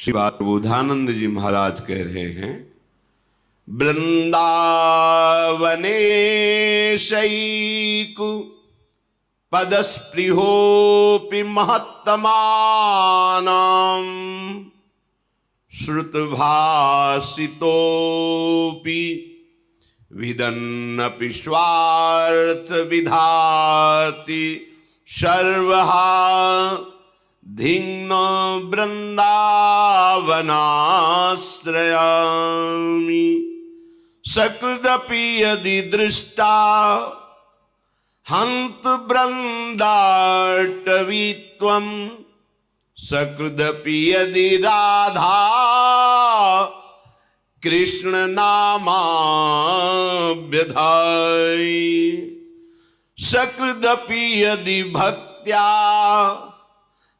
श्री बोधानंद जी महाराज कह रहे हैं, वृंदावने शैकु पदस्पृहोपि महत्तमानां श्रुतभाषितोपि विदन्नपि स्वार्थ विधाति सर्वहा धिन्न वृंदावनाश्रयामि सकृदपि यदि दृष्टा हंत वृंदाटवीत्वं सकृदपि यदि राधा कृष्ण नामाभ्यधायि सकृदपि यदि भक्त्या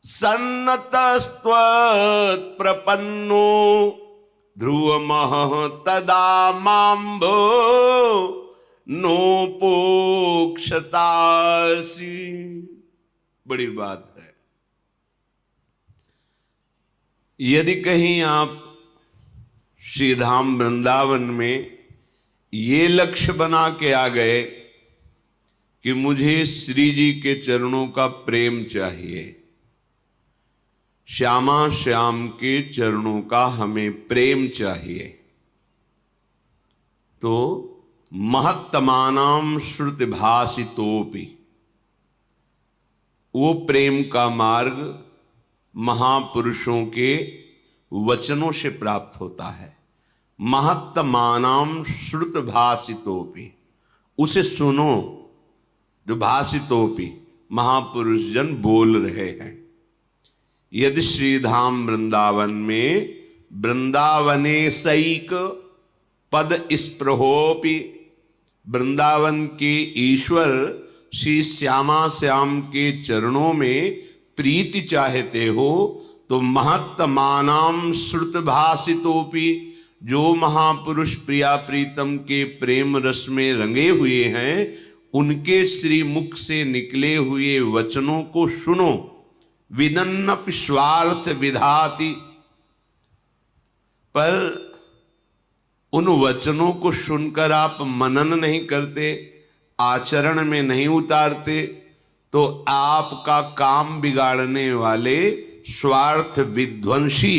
सन्नतस्त्वत्प्रपन्नो ध्रुवमः तदा माम्भो नोपोक्षतासि। बड़ी बात है। यदि कहीं आप श्रीधाम वृंदावन में ये लक्ष्य बना के आ गए कि मुझे श्री जी के चरणों का प्रेम चाहिए, श्यामा श्याम के चरणों का हमें प्रेम चाहिए, तो महत्तमानां श्रुतिभाषितोपि, वो प्रेम का मार्ग महापुरुषों के वचनों से प्राप्त होता है। महत्तमानां श्रुतभाषितोपि, उसे सुनो जो भाषितोपि महापुरुष जन बोल रहे हैं। यदि श्रीधाम वृंदावन में वृंदावने सैक पद स्पृहोपि, वृंदावन के ईश्वर श्री श्यामा श्याम के चरणों में प्रीति चाहते हो तो महत्तमानां श्रुतभाषितोपि, जो महापुरुष प्रिया प्रीतम के प्रेम रस में रंगे हुए हैं उनके श्री मुख से निकले हुए वचनों को सुनो। विदन्नपि स्वार्थ विधाति, पर उन वचनों को सुनकर आप मनन नहीं करते, आचरण में नहीं उतारते, तो आपका काम बिगाड़ने वाले स्वार्थ विध्वंसी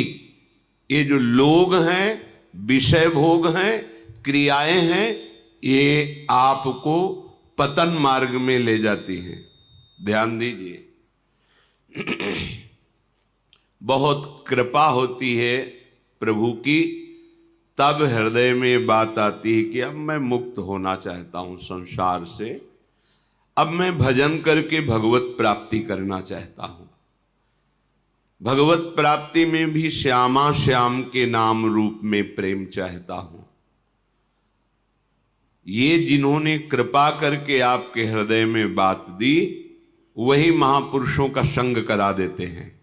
ये जो लोग हैं, विषय भोग हैं, क्रियाएं हैं, ये आपको पतन मार्ग में ले जाती हैं। ध्यान दीजिए। बहुत कृपा होती है प्रभु की, तब हृदय में बात आती है कि अब मैं मुक्त होना चाहता हूं संसार से, अब मैं भजन करके भगवत प्राप्ति करना चाहता हूं। भगवत प्राप्ति में भी श्यामा श्याम के नाम रूप में प्रेम चाहता हूं। ये जिन्होंने कृपा करके आपके हृदय में बात दी, वही महापुरुषों का संग करा देते हैं।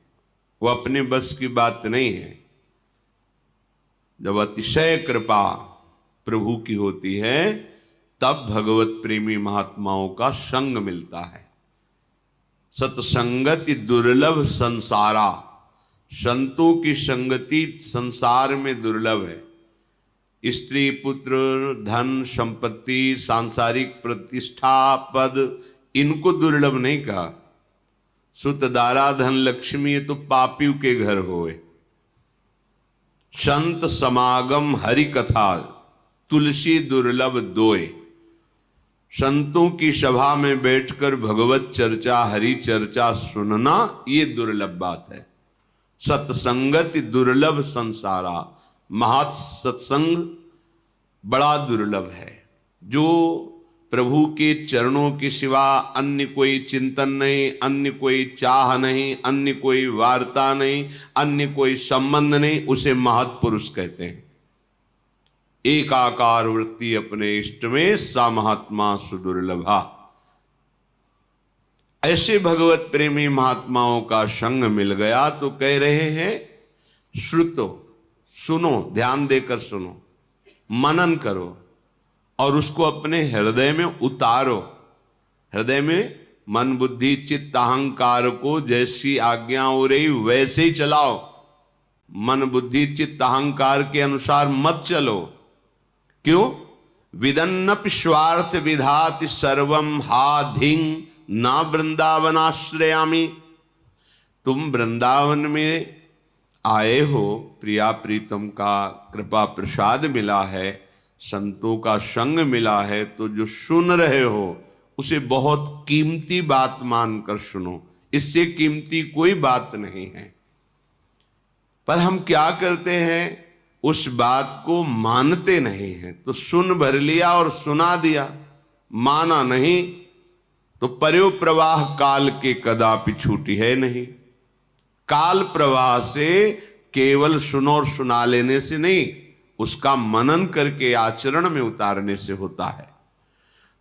वो अपने बस की बात नहीं है। जब अतिशय कृपा प्रभु की होती है तब भगवत प्रेमी महात्माओं का संग मिलता है। सत्संगति दुर्लभ संसारा, संतों की संगति संसार में दुर्लभ है। स्त्री पुत्र धन संपत्ति सांसारिक प्रतिष्ठा पद, इनको दुर्लभ नहीं कहा। सुत दारा धन लक्ष्मी, ये तो पापियों के घर होए। संत समागम हरि कथा, तुलसी दुर्लभ दोए। संतों की सभा में बैठकर भगवत चर्चा हरि चर्चा सुनना, ये दुर्लभ बात है। सत्संगति दुर्लभ संसारा, महत् सत्संग बड़ा दुर्लभ है। जो प्रभु के चरणों के सिवा अन्य कोई चिंतन नहीं, अन्य कोई चाह नहीं, अन्य कोई वार्ता नहीं, अन्य कोई संबंध नहीं, उसे महत्पुरुष कहते हैं। एकाकार वृत्ति अपने इष्ट में सा महात्मा सुदुर्लभा। ऐसे भगवत प्रेमी महात्माओं का संग मिल गया तो कह रहे हैं श्रुतो, सुनो, ध्यान देकर सुनो, मनन करो और उसको अपने हृदय में उतारो। हृदय में मन बुद्धि चित्त अहंकार को जैसी आज्ञा हो रही वैसे ही चलाओ। मन बुद्धि चित्त अहंकार के अनुसार मत चलो। क्यों? विदन्नपि स्वार्थ विधाति सर्वम हा धिंग ना वृंदावनाश्रयामि। तुम वृंदावन में आए हो, प्रिया प्रीतम का कृपा प्रसाद मिला है, संतों का संग मिला है, तो जो सुन रहे हो उसे बहुत कीमती बात मानकर सुनो, इससे कीमती कोई बात नहीं है। पर हम क्या करते हैं, उस बात को मानते नहीं हैं। तो सुन भर लिया और सुना दिया, माना नहीं तो पर्यो प्रवाह काल के कदापि छूटी है नहीं। काल प्रवाह से केवल सुनो और सुना लेने से नहीं, उसका मनन करके आचरण में उतारने से होता है।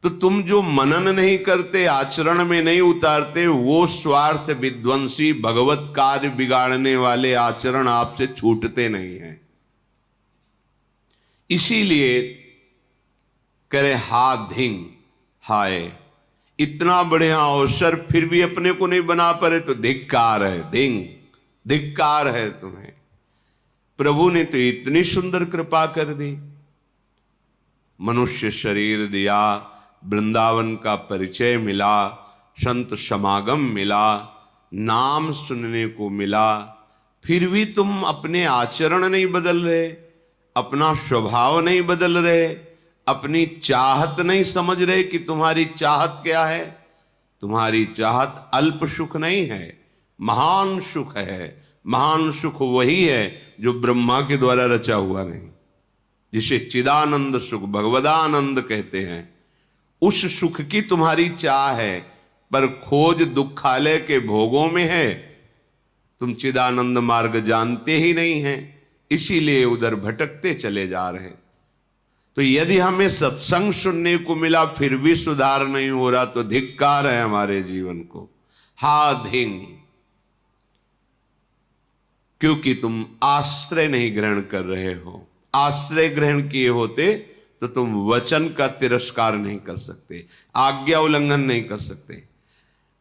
तो तुम जो मनन नहीं करते, आचरण में नहीं उतारते, वो स्वार्थ विध्वंसी भगवत कार्य बिगाड़ने वाले आचरण आपसे छूटते नहीं हैं। इसीलिए करे हा धिंग, हाय इतना बढ़िया अवसर फिर भी अपने को नहीं बना पाए तो धिक्कार है, धिंग धिक्कार है तुम्हें। प्रभु ने तो इतनी सुंदर कृपा कर दी, मनुष्य शरीर दिया, वृंदावन का परिचय मिला, संत समागम मिला, नाम सुनने को मिला, फिर भी तुम अपने आचरण नहीं बदल रहे, अपना स्वभाव नहीं बदल रहे, अपनी चाहत नहीं समझ रहे कि तुम्हारी चाहत क्या है। तुम्हारी चाहत अल्प सुख नहीं है, महान सुख है। महान सुख वही है जो ब्रह्मा के द्वारा रचा हुआ नहीं, जिसे चिदानंद सुख भगवदानंद कहते हैं। उस सुख की तुम्हारी चाह है, पर खोज दुखालय के भोगों में है। तुम चिदानंद मार्ग जानते ही नहीं हैं, इसीलिए उधर भटकते चले जा रहे हैं। तो यदि हमें सत्संग सुनने को मिला फिर भी सुधार नहीं हो रहा, तो धिक्कार है हमारे जीवन को। हा धिंग, क्योंकि तुम आश्रय नहीं ग्रहण कर रहे हो। आश्रय ग्रहण किए होते तो तुम वचन का तिरस्कार नहीं कर सकते, आज्ञा उल्लंघन नहीं कर सकते।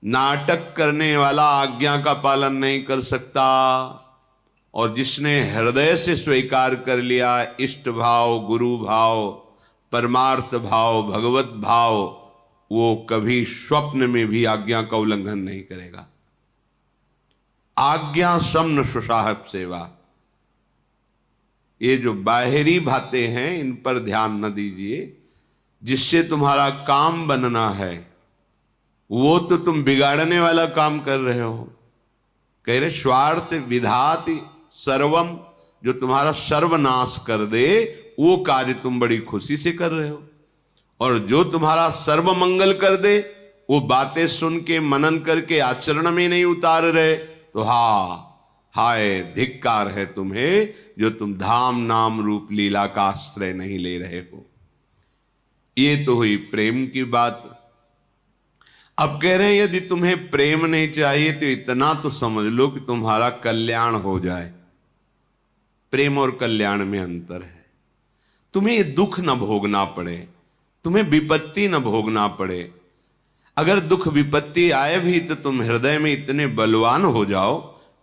नाटक करने वाला आज्ञा का पालन नहीं कर सकता, और जिसने हृदय से स्वीकार कर लिया इष्ट भाव, गुरु भाव, परमार्थ भाव, भगवत भाव, वो कभी स्वप्न में भी आज्ञा का उल्लंघन नहीं करेगा। आज्ञा समन सुसाहब सेवा, ये जो बाहरी बातें हैं इन पर ध्यान न दीजिए। जिससे तुम्हारा काम बनना है वो तो तुम बिगाड़ने वाला काम कर रहे हो। कह रहे स्वार्थ विधाति सर्वम, जो तुम्हारा सर्वनाश कर दे वो कार्य तुम बड़ी खुशी से कर रहे हो, और जो तुम्हारा सर्व मंगल कर दे वो बातें सुन के मनन करके आचरण में नहीं उतार रहे, तो हाय धिक्कार है तुम्हें, जो तुम धाम नाम रूप लीला का आश्रय नहीं ले रहे हो। ये तो हुई प्रेम की बात। अब कह रहे हैं यदि तुम्हें प्रेम नहीं चाहिए तो इतना तो समझ लो कि तुम्हारा कल्याण हो जाए। प्रेम और कल्याण में अंतर है। तुम्हें ये दुख न भोगना पड़े, तुम्हें विपत्ति न भोगना पड़े। अगर दुख विपत्ति आए भी तो तुम हृदय में इतने बलवान हो जाओ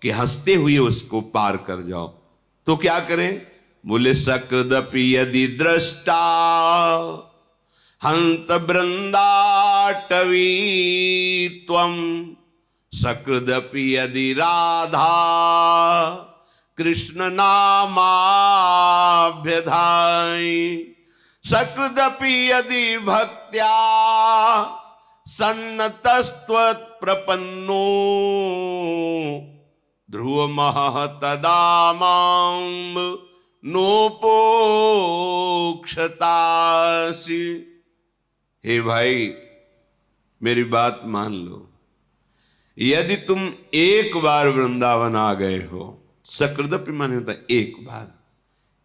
कि हंसते हुए उसको पार कर जाओ। तो क्या करें? बोले सकृदपि यदि दृष्टा हंत बृंदाटवी त्वं, सकृदपि यदि राधा कृष्ण नामाभ्यधाई, सकृदपि यदि भक्त्या सन्नतस्त्वत् प्रपन्नो, ध्रुवमः तदा मां नोपोक्षतासि। हे भाई मेरी बात मान लो, यदि तुम एक बार वृंदावन आ गए हो, सकृदपि माने होता एक बार,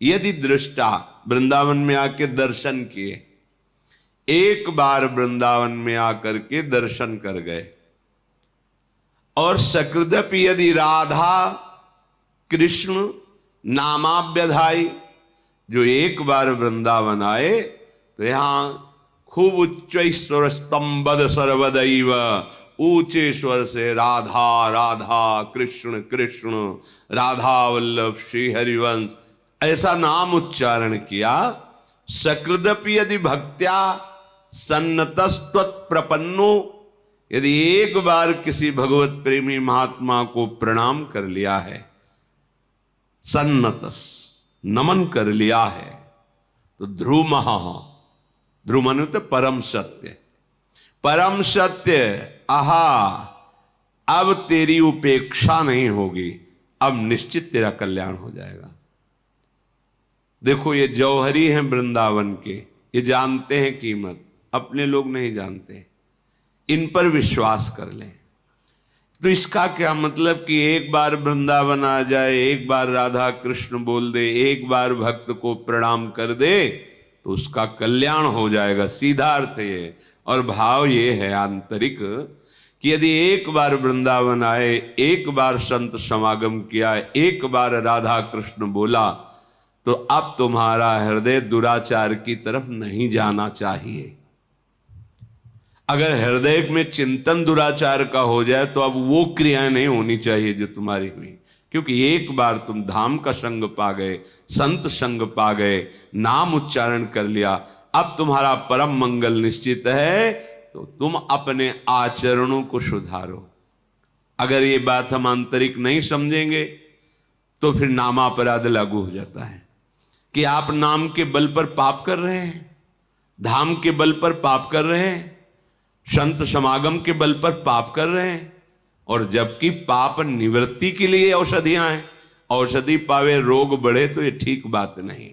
यदि दृष्टा वृंदावन में आके दर्शन किए, एक बार वृंदावन में आकर के दर्शन कर गए, और सकृदपि यदि राधा कृष्ण नामाभ्यधाई, जो एक बार वृंदावन आए तो यहां खूब उच्च स्वर स्तंभद सर्वदैव ऊंचे स्वर से राधा राधा कृष्ण कृष्ण राधा वल्लभ श्री हरिवंश ऐसा नाम उच्चारण किया। सकृदपि यदि भक्त्या सन्नतस्त्वत् प्रपन्नो, यदि एक बार किसी भगवत प्रेमी महात्मा को प्रणाम कर लिया है, सन्नतस नमन कर लिया है, तो ध्रुमः, ध्रुव तो परम सत्य, परम सत्य, आहा अब तेरी उपेक्षा नहीं होगी, अब निश्चित तेरा कल्याण हो जाएगा। देखो ये जौहरी हैं वृंदावन के, ये जानते हैं कीमत, अपने लोग नहीं जानते, इन पर विश्वास कर लें। तो इसका क्या मतलब कि एक बार वृंदावन आ जाए, एक बार राधा कृष्ण बोल दे, एक बार भक्त को प्रणाम कर दे तो उसका कल्याण हो जाएगा, सीधा अर्थ ये। और भाव ये है आंतरिक कि यदि एक बार वृंदावन आए, एक बार संत समागम किया, एक बार राधा कृष्ण बोला, तो अब तुम्हारा हृदय दुराचार की तरफ नहीं जाना चाहिए। अगर हृदय में चिंतन दुराचार का हो जाए तो अब वो क्रियाएं नहीं होनी चाहिए जो तुम्हारी हुई, क्योंकि एक बार तुम धाम का संग पा गए, संत संग पा गए, नाम उच्चारण कर लिया, अब तुम्हारा परम मंगल निश्चित है, तो तुम अपने आचरणों को सुधारो। अगर ये बात हम आंतरिक नहीं समझेंगे तो फिर नामापराध लागू हो जाता है कि आप नाम के बल पर पाप कर रहे हैं, धाम के बल पर पाप कर रहे हैं, संत समागम के बल पर पाप कर रहे हैं, और जबकि पाप निवृत्ति के लिए औषधियां हैं, औषधि पावे रोग बढ़े, तो ये ठीक बात नहीं।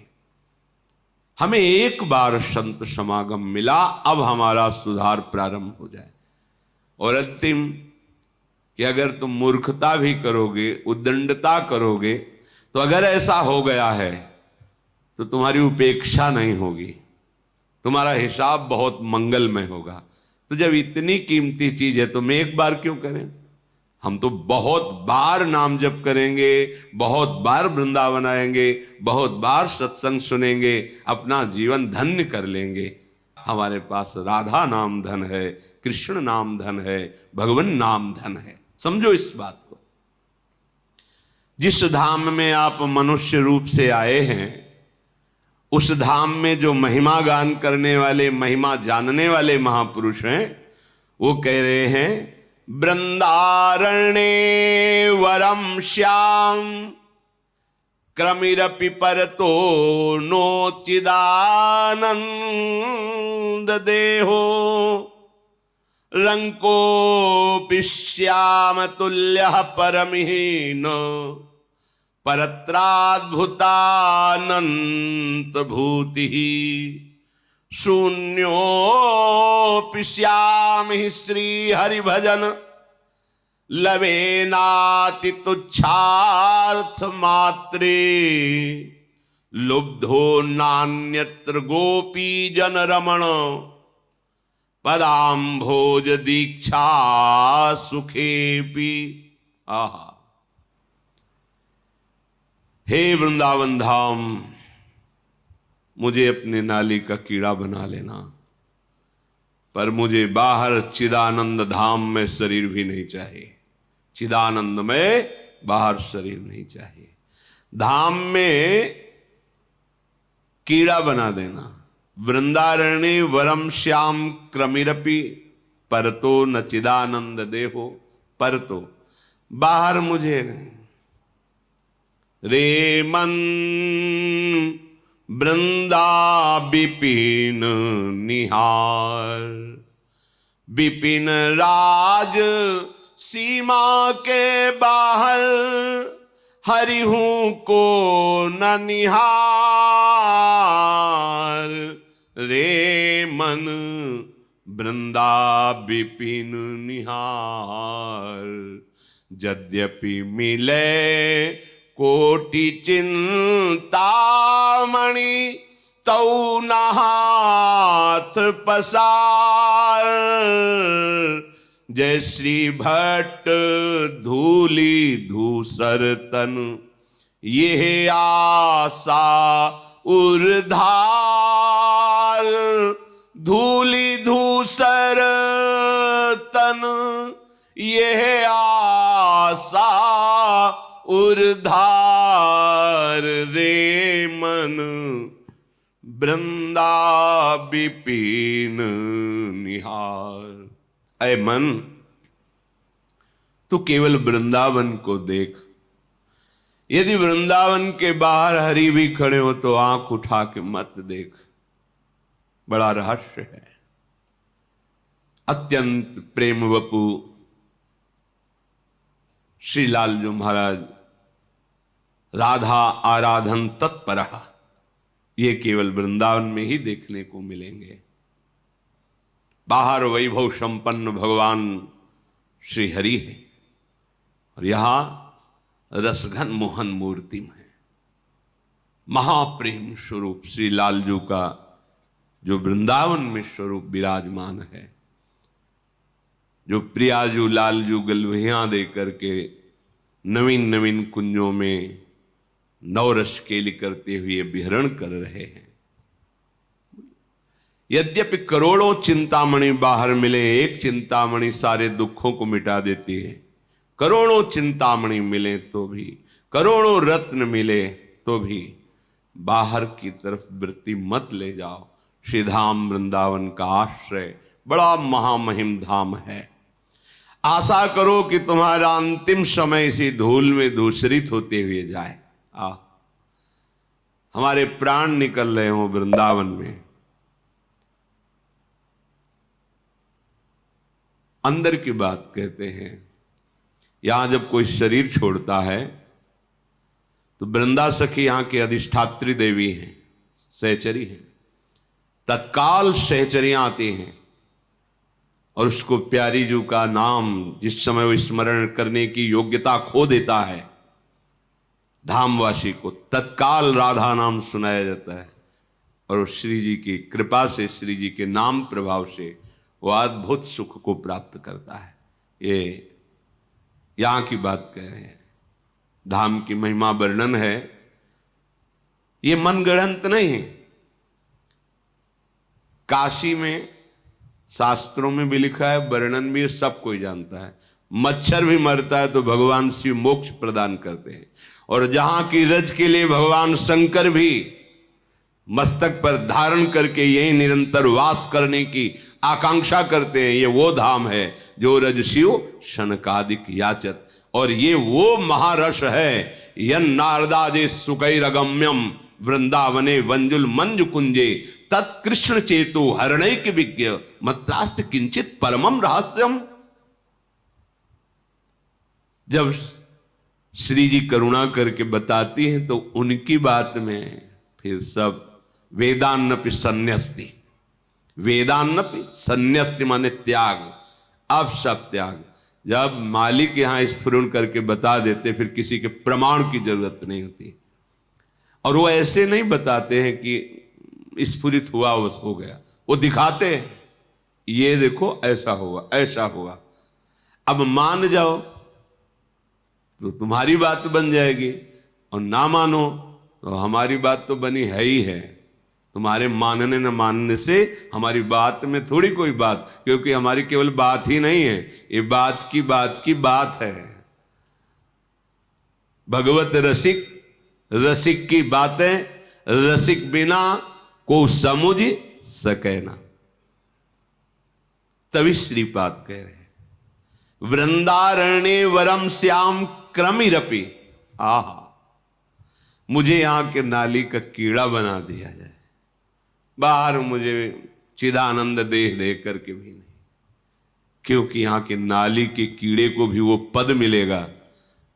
हमें एक बार संत समागम मिला, अब हमारा सुधार प्रारंभ हो जाए। और अंतिम कि अगर तुम मूर्खता भी करोगे, उद्दंडता करोगे, तो अगर ऐसा हो गया है तो तुम्हारी उपेक्षा नहीं होगी, तुम्हारा हिसाब बहुत मंगलमय होगा। तो जब इतनी कीमती चीज है तो हम एक बार क्यों करें? हम तो बहुत बार नाम जप करेंगे, बहुत बार वृंदावन आएंगे, बहुत बार सत्संग सुनेंगे, अपना जीवन धन्य कर लेंगे। हमारे पास राधा नाम धन है, कृष्ण नाम धन है, भगवान नाम धन है। समझो इस बात को। जिस धाम में आप मनुष्य रूप से आए हैं, उस धाम में जो महिमा गान करने वाले, महिमा जानने वाले महापुरुष हैं, वो कह रहे हैं वृंदारण्ये वरम श्याम क्रमिरपि परतो नोचिदानंद देहो रंकोऽपि श्याम तुल्यः परमहीन परत्राद्भुतानंत भूति शून्योऽपि श्याम हि श्री हरिभजन लवेनाति तुच्छार्थ मात्रे लुब्धो नान्यत्र गोपी जन रमण पदाम्भोज दीक्षा सुखेपि। आहा, हे वृंदावन धाम, मुझे अपने नाली का कीड़ा बना लेना, पर मुझे बाहर चिदानंद धाम में शरीर भी नहीं चाहिए। चिदानंद में बाहर शरीर नहीं चाहिए। धाम में कीड़ा बना देना। वृंदारण्ये वरम श्याम क्रमिरपि परतो न चिदानंद देहो, परतो बाहर मुझे नहीं। रे मन वृंदा विपिन निहार, विपिन राज सीमा के बाहर हरिहूं को न निहार। रे मन वृंदा विपिन निहार, यद्यपि मिले कोटि चिंतामणि तौ न हाथ पसार। जय श्री भट्ट धूली धूसर तन, ये आशा उर्धार। धूली धूसर तन ये आशा उर्धार रे मन, वृंदा विपिन निहार। ऐ मन, तू केवल वृंदावन को देख। यदि वृंदावन के बाहर हरि भी खड़े हो तो आंख उठा के मत देख। बड़ा रहस्य है। अत्यंत प्रेम वपु श्री लालजू महाराज राधा आराधन तत्पर, ये केवल वृंदावन में ही देखने को मिलेंगे। बाहर वैभव संपन्न भगवान श्री हरि है और यहां रसघन मोहन मूर्ति में महाप्रेम स्वरूप श्री लालजू का जो वृंदावन में स्वरूप विराजमान है, जो प्रियाजू लालजू गलवहियां दे करके नवीन नवीन कुंजों में नवरस केली करते हुए विहरण कर रहे हैं। यद्यपि करोड़ों चिंतामणि बाहर मिले, एक चिंतामणि सारे दुखों को मिटा देती है। करोड़ों चिंतामणि मिले तो भी, करोड़ों रत्न मिले तो भी बाहर की तरफ वृत्ति मत ले जाओ। श्री धाम वृंदावन का आश्रय बड़ा महामहिम धाम है। आशा करो कि तुम्हारा अंतिम समय इसी धूल में धूसरित होते हुए जाए। हमारे प्राण निकल रहे हो वृंदावन में। अंदर की बात कहते हैं, यहां जब कोई शरीर छोड़ता है तो वृंदा सखी यहां की अधिष्ठात्री देवी हैं, सहचरी हैं। तत्काल सहचरियां आती हैं और उसको प्यारी जू का नाम जिस समय वो स्मरण करने की योग्यता खो देता है, धामवासी को तत्काल राधा नाम सुनाया जाता है और श्री जी की कृपा से, श्री जी के नाम प्रभाव से वो अद्भुत सुख को प्राप्त करता है। ये यहां की बात कह रहे हैं। धाम की महिमा वर्णन है, ये मनगढ़ंत नहीं है। काशी में शास्त्रों में भी लिखा है, वर्णन भी सब कोई जानता है। मच्छर भी मरता है तो भगवान शिव मोक्ष प्रदान करते हैं। और जहां की रज के लिए भगवान शंकर भी मस्तक पर धारण करके यही निरंतर वास करने की आकांक्षा करते हैं। ये वो धाम है जो रज शिव शनकादिक याचत, और ये वो महारस है यन नारदाजे सुकैरगम्यम वृंदावने वंजुल मंजु कुंजे तत्कृष्ण चेतु हरणैक विज्ञ मत्रास्त किंचित परमम रहस्यम। जब श्री जी करुणा करके बताती हैं तो उनकी बात में फिर सब वेदान्नपि संन्यस्ति, वेदान्नपि संन्यस्ति माने त्याग, अब सब त्याग। जब मालिक यहां स्फुरण करके बता देते फिर किसी के प्रमाण की जरूरत नहीं होती। और वो ऐसे नहीं बताते हैं कि स्फुरित हुआ बस हो गया, वो दिखाते हैं ये देखो ऐसा हुआ ऐसा हुआ। अब मान जाओ तो तुम्हारी बात बन जाएगी, और ना मानो तो हमारी बात तो बनी है ही है। तुम्हारे मानने न मानने से हमारी बात में थोड़ी कोई बात, क्योंकि हमारी केवल बात ही नहीं है, ये बात की बात है। भगवत रसिक, रसिक की बातें रसिक बिना को समझ सके ना। तभी श्रीपाद कह रहे वृंदारण्य वरम श्याम क्रमिरपि, आहा मुझे यहां के नाली का कीड़ा बना दिया जाए, बाहर मुझे चिदानंद देह दे करके भी नहीं, क्योंकि यहां के नाली के कीड़े को भी वो पद मिलेगा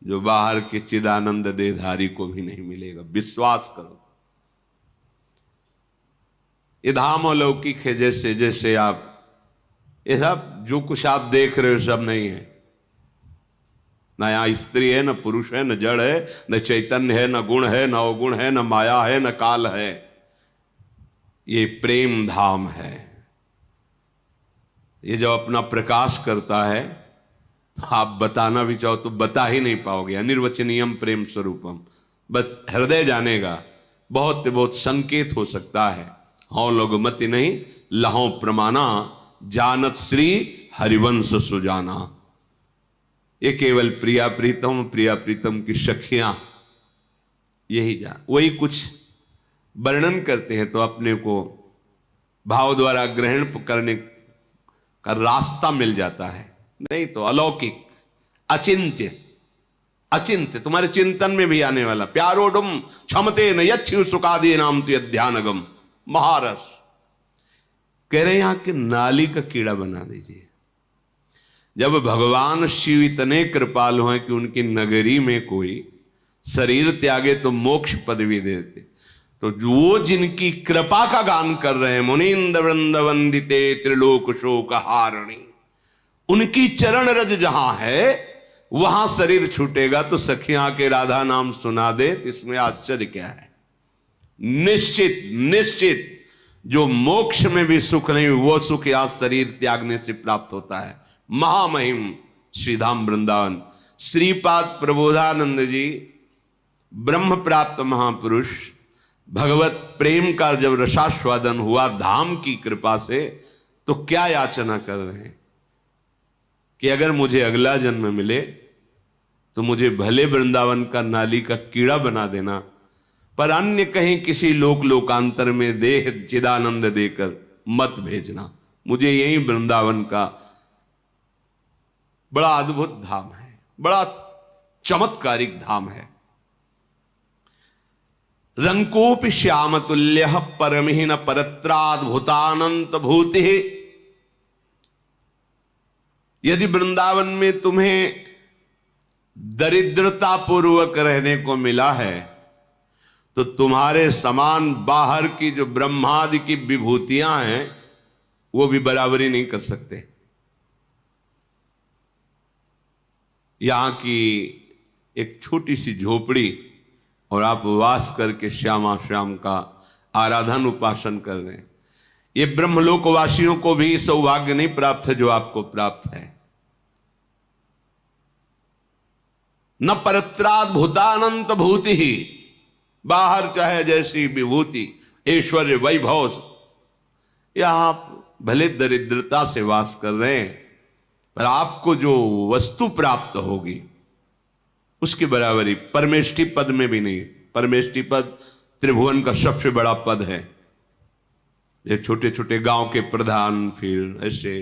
जो बाहर के चिदानंद देहधारी को भी नहीं मिलेगा। विश्वास करो, ये धाम अलौकिक है। जैसे जैसे आप ये सब जो कुछ आप देख रहे हो सब नहीं है। न यहाँ स्त्री है, न पुरुष है, न जड़ है, न चैतन्य है, न गुण है, न अवगुण है, न माया है, न काल है। ये प्रेम धाम है। ये जब अपना प्रकाश करता है आप बताना भी चाहो तो बता ही नहीं पाओगे। अनिर्वचनीयम प्रेम स्वरूपम, बस हृदय जानेगा। बहुत बहुत संकेत हो सकता है। हाँ लोगमति नहीं लहों प्रमाणा, जानत श्री हरिवंश सुजाना। ये केवल प्रिया प्रीतम की सखियां यही जान, वही कुछ वर्णन करते हैं तो अपने को भाव द्वारा ग्रहण करने का रास्ता मिल जाता है, नहीं तो अलौकिक अचिंत्य अचिंत्य तुम्हारे चिंतन में भी आने वाला। प्यारोडुम क्षमते न यच्छु सुखादि नाम तो ध्यानगम महारस। कह रहे यहां के नाली का कीड़ा बना दीजिए। जब भगवान शिव इतने कृपालु हैं कि उनकी नगरी में कोई शरीर त्यागे तो मोक्ष पदवी देते, तो वो जिनकी कृपा का गान कर रहे हैं, मुनीन्द्र वृंद वंदिते त्रिलोक शोक हारणी, उनकी चरण रज जहां है वहां शरीर छूटेगा तो सखियां के राधा नाम सुना दे, तो इसमें आश्चर्य क्या है। निश्चित निश्चित जो मोक्ष में भी सुख नहीं वो सुख यहां शरीर त्यागने से प्राप्त होता है। महामहिम श्रीधाम वृंदावन श्रीपाद प्रबोधानंद जी ब्रह्म प्राप्त महापुरुष, भगवत प्रेम का जब रसास्वादन हुआ धाम की कृपा से, तो क्या याचना कर रहे हैं कि अगर मुझे अगला जन्म मिले तो मुझे भले वृंदावन का नाली का कीड़ा बना देना, पर अन्य कहीं किसी लोकांतर में देह चिदानंद देकर मत भेजना। मुझे यही वृंदावन का बड़ा अद्भुत धाम है, बड़ा चमत्कारिक धाम है। रंकोपि श्याम तुल्य परमहीन परत्राद्भुतानंत भूति। यदि वृंदावन में तुम्हें दरिद्रता पूर्वक रहने को मिला है तो तुम्हारे समान बाहर की जो ब्रह्मादि की विभूतियां हैं वो भी बराबरी नहीं कर सकते। यहां की एक छोटी सी झोपड़ी और आप वास करके श्यामा श्याम का आराधन उपासन कर रहे हैं, ये ब्रह्मलोकवासियों को भी सौभाग्य नहीं प्राप्त है जो आपको प्राप्त है। न परत्राद भूतानंत भूति ही, बाहर चाहे जैसी विभूति ऐश्वर्य वैभव, यहां भले दरिद्रता से वास कर रहे हैं पर आपको जो वस्तु प्राप्त होगी उसकी बराबरी परमेष्ठी पद में भी नहीं। परमेष्ठी पद त्रिभुवन का सबसे बड़ा पद है। ये छोटे छोटे गांव के प्रधान, फिर ऐसे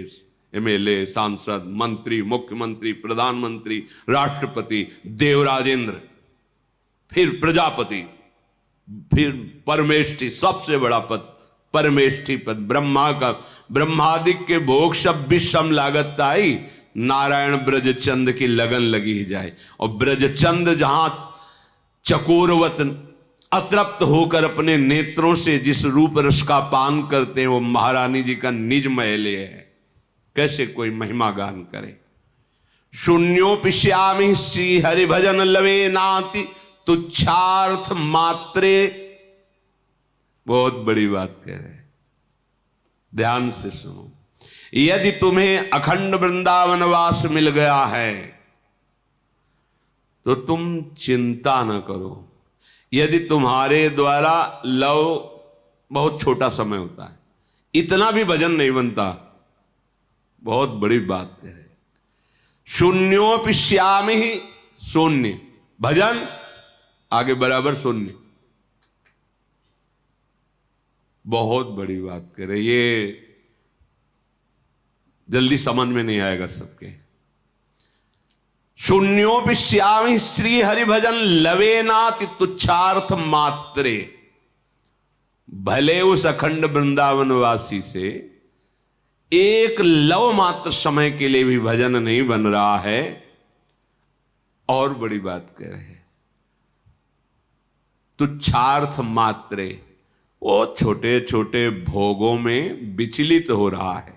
एमएलए, सांसद, मंत्री, मुख्यमंत्री, प्रधानमंत्री, राष्ट्रपति, देवराजेंद्र, फिर प्रजापति, फिर परमेष्ठी, सबसे बड़ा पद परमेष्ठी पद। ब्रह्मा का ब्रह्मादिक के भोग सब विषम लागत आई, नारायण ब्रजचंद की लगन लगी ही जाए। और ब्रजचंद जहां चकोरवत अतृप्त होकर अपने नेत्रों से जिस रूप रस का पान करते हैं वो महारानी जी का निज महले है, कैसे कोई महिमा गान करे। शून्योपिश्यामि श्री हरि भजन लवे नाति तुच्छार्थ मात्रे। बहुत बड़ी बात कह रहे हैं, ध्यान से सुनो। यदि तुम्हें अखंड वृंदावन वास मिल गया है तो तुम चिंता न करो। यदि तुम्हारे द्वारा लव बहुत छोटा समय होता है, इतना भी भजन नहीं बनता, बहुत बड़ी बात कह रहे। शून्योपिश्यामि ही शून्य, भजन आगे बराबर शून्य, बहुत बड़ी बात कह रहे। ये जल्दी समझ में नहीं आएगा सबके। शून्योपिश्यामि श्री हरि भजन लवेनाति तुच्छार्थ मात्रे। भले उस अखंड वृंदावन वासी से एक लव मात्र समय के लिए भी भजन नहीं बन रहा है। और बड़ी बात कह रहे हैं, तुच्छार्थ मात्रे, वो छोटे छोटे भोगों में विचलित हो रहा है,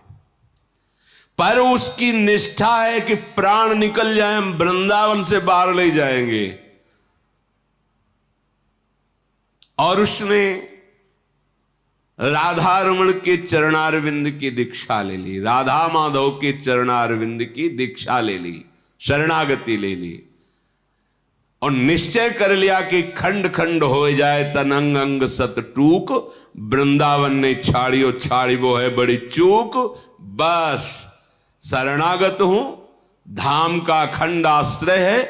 पर उसकी निष्ठा है कि प्राण निकल जाए हम वृंदावन से बाहर ले जाएंगे। और उसने राधा रमण के चरणारविंद की दीक्षा ले ली, राधा माधव के चरणारविंद की दीक्षा ले ली, शरणागति ले ली और निश्चय कर लिया कि खंड खंड हो जाए तन अंग अंग सत टूक, वृंदावन ने छाड़ी वो है बड़ी चूक। बस शरणागत हूं, धाम का अखंड आश्रय है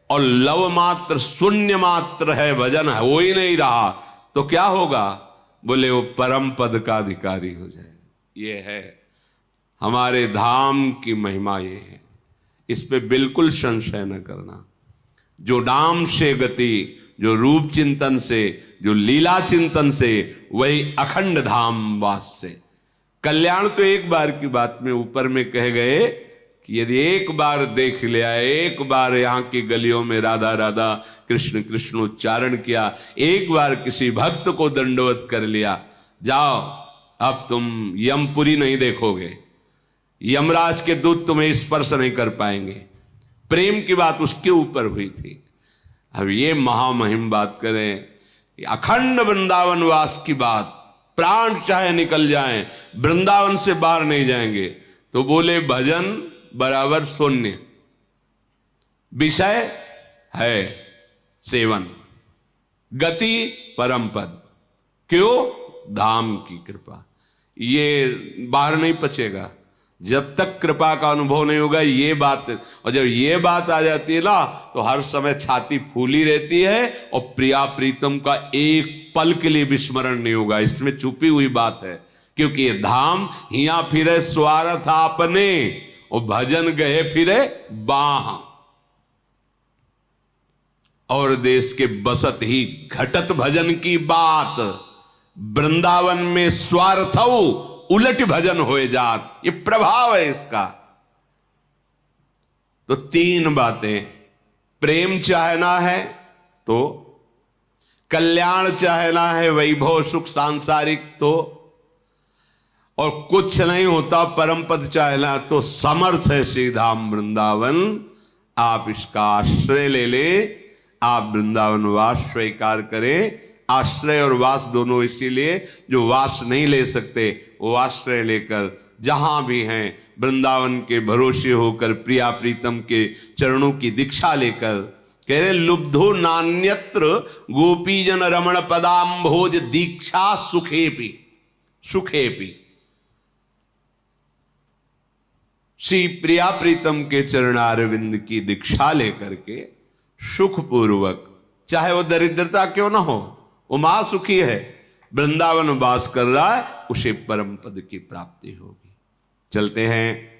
और लव मात्र शून्य मात्र है, भजन हो ही नहीं रहा, तो क्या होगा? बोले वो परम पद का अधिकारी हो जाए। ये है हमारे धाम की महिमा, ये है, इस पे बिल्कुल संशय न करना। जो नाम से गति, जो रूप चिंतन से, जो लीला चिंतन से, वही अखंड धाम वास से। कल्याण तो एक बार की बात में ऊपर में कह गए कि यदि एक बार देख लिया, एक बार यहाँ की गलियों में राधा राधा कृष्ण कृष्ण उच्चारण किया, एक बार किसी भक्त को दंडवत कर लिया, जाओ अब तुम यमपुरी नहीं देखोगे, यमराज के दूत तुम्हें स्पर्श नहीं कर पाएंगे। प्रेम की बात उसके ऊपर हुई थी। अब ये महामहिम बात करें, अखंड वृंदावन वास की बात, प्राण चाहे निकल जाएं, वृंदावन से बाहर नहीं जाएंगे। तो बोले भजन बराबर शून्य, विषय है सेवन, गति परम पद। क्यों? धाम की कृपा। ये बाहर नहीं पचेगा जब तक कृपा का अनुभव नहीं होगा ये बात। और जब ये बात आ जाती है ना, तो हर समय छाती फूली रहती है और प्रिया प्रीतम का एक पल के लिए विस्मरण नहीं होगा। इसमें छुपी हुई बात है, क्योंकि ये धाम हिया फिरे स्वार्थ आपने, और भजन गए फिरे बाह, और देश के बसत ही घटत भजन की बात। वृंदावन में स्वार्थ उलट भजन होए जात, ये प्रभाव है इसका। तो तीन बातें, प्रेम चाहना है तो, कल्याण चाहना है, वैभव सुख सांसारिक तो, और कुछ नहीं होता परम पद चाहना तो समर्थ है श्री धाम वृंदावन। आप इसका आश्रय ले ले, आप वृंदावन वास स्वीकार करें। आश्रय और वास दोनों इसीलिए, जो वास नहीं ले सकते वो आश्रय लेकर जहां भी हैं वृंदावन के भरोसे होकर, प्रिया प्रीतम के चरणों की दीक्षा लेकर, कह रहे लुब्धो नान्यत्र गोपीजन रमण पदाम्भोज दीक्षा सुखेपि सुखेपि। श्री प्रिया प्रीतम के चरणारविंद की दीक्षा लेकर के सुखपूर्वक, चाहे वो दरिद्रता क्यों ना हो, वो मां सुखी है, वृंदावन वास कर रहा है, उसे परम पद की प्राप्ति होगी। चलते हैं